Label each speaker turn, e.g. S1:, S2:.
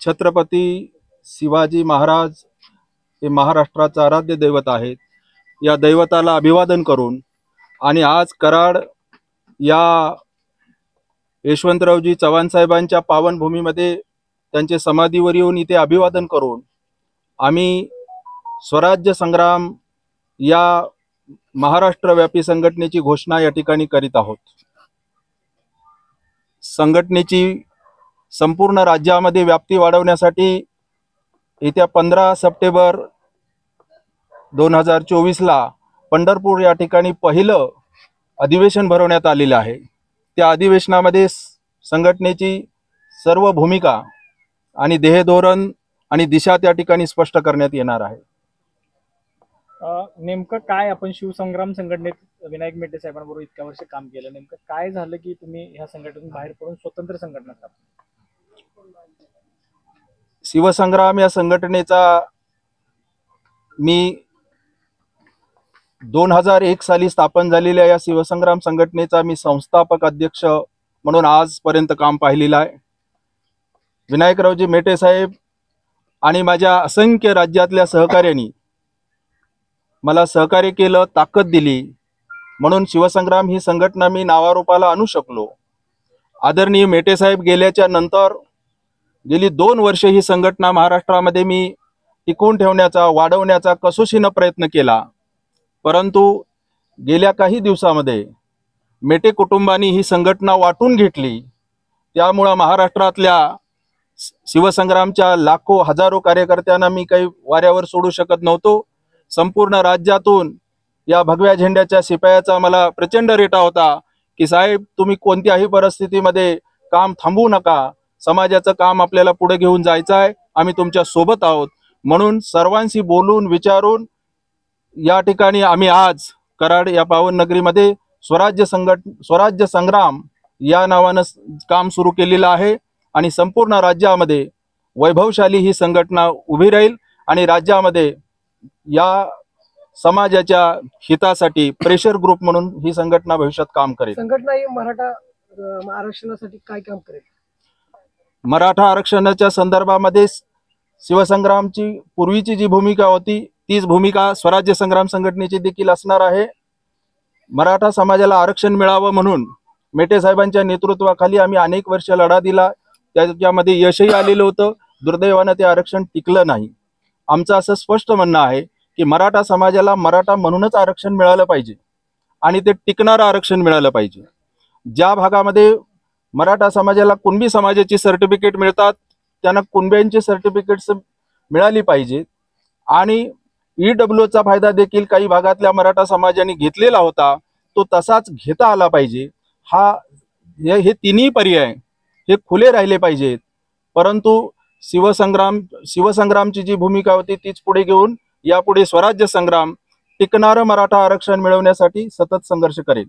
S1: छत्रपती शिवाजी महाराज हे महाराष्ट्राचे आराध्य दैवत आहेत। या दैवताला अभिवादन करून आणि आज कराड या यशवंतरावजी चव्हाण साहेबांच्या पावनभूमीमध्ये त्यांचे समाधीवर येऊन इथे अभिवादन करून आम्ही स्वराज्य संग्राम या महाराष्ट्रव्यापी संघटनेची घोषणा या ठिकाणी करीत आहोत। संघटनेची संपूर्ण राज्यामध्ये व्याप्ती वाढवण्यासाठी येत्या 15 सप्टेंबर 2024 ला पंढरपूर या ठिकाणी पहिलं अधिवेशन भरवण्यात आलेलं आहे। त्या अधिवेशनामध्ये संघटनेची सर्व भूमिका आणि ध्येयधोरण आणि दिशा त्या ठिकाणी स्पष्ट करण्यात येणार आहे।
S2: नेमकं काय आपण शिवसंग्राम संघटनेत विनायक मेटे साहेबांबरोबर इतक्या वर्ष काम केलं, नेमकं काय झालं की तुम्ही ह्या संघटनेतून बाहेर पडून स्वतंत्र संघटना स्थापन?
S1: शिवसंग्राम या संघटनेचा मी 2001 साली स्थापन झालेल्या या शिवसंग्राम संघटनेचा मी संस्थापक अध्यक्ष म्हणून आजपर्यंत काम पाहिलेलं आहे। विनायकरावजी मेटे साहेब आणि माझ्या असंख्य राज्यातल्या सहकार्यांनी मला सहकार्य केलं, ताकद दिली, म्हणून शिवसंग्राम ही संघटना मी नावारूपाला आणू शकलो। आदरणीय मेटे साहेब गेल्याच्या नंतर गेली 2 वर्ष ही संघटना महाराष्ट्रामध्ये मी टिकवून ठेवण्याचा, वाढवण्याचा कसोशीनं प्रयत्न केला, परंतु गेल्या काही दिवसामध्ये मेटे कुटुंबांनी ही संघटना वाटून घेतली। त्यामुळे महाराष्ट्रातल्या शिवसंग्रामच्या लाखो हजारो कार्यकर्त्यांना मी काही वाऱ्यावर सोडू शकत नव्हतो। संपूर्ण राज्यातून या भगव्या झेंड्याच्या शिपायाचा मला प्रचंड रेटा होता की साहेब तुम्ही कोणत्याही परिस्थितीमध्ये काम थांबवू नका, समाजाचं काम आपल्याला पुढे घेऊन जायचं आहे, आम्ही तुमच्या सोबत आहोत। म्हणून सर्वांशी बोलून विचारून या ठिकाणी आम्ही आज कराड या पावन नगरीमध्ये स्वराज्य संग्राम या नावानं काम सुरू केलेलं आहे आणि संपूर्ण राज्यामध्ये वैभवशाली ही संघटना उभी राहील आणि राज्यामध्ये या समाजाच्या हितासाठी प्रेशर ग्रुप म्हणून ही संघटना भविष्यात काम करेल।
S3: संघटना ही मराठा आरक्षणासाठी काय काम करेल?
S1: मराठा आरक्षणाच्या संदर्भामध्ये शिवसंग्रामची पूर्वीची जी भूमिका होती तीच भूमिका स्वराज्य संग्राम संघटनेची देखील असणार आहे। मराठा समाजाला आरक्षण मिळावं म्हणून मेटे साहेबांच्या नेतृत्वाखाली आम्ही अनेक वर्ष लढा दिला, त्याच्यामध्ये यशही आलेलं होतं। दुर्दैवाने ते आरक्षण टिकलं नाही। आमचं असं स्पष्ट म्हणणं आहे की मराठा समाजाला मराठा म्हणूनच आरक्षण मिळालं पाहिजे आणि ते टिकणारं आरक्षण मिळालं पाहिजे। ज्या भागामध्ये मराठा समाजाला कुणबी समाजाची सर्टिफिकेट मिळतात त्यांना कुणब्यांची सर्टिफिकेट्स मिळाली पाहिजेत आणि ईडब्ल्यूचा फायदा देखील काही भागातल्या मराठा समाजाने घेतलेला होता, तो तसाच घेता आला पाहिजे। हे तिन्ही पर्याय हे खुले राहिले पाहिजेत, परंतु शिवसंग्रामची जी भूमिका होती तीच पुढे घेऊन यापुढे स्वराज्य संग्राम टिकणारं मराठा आरक्षण मिळवण्यासाठी सतत संघर्ष करेल।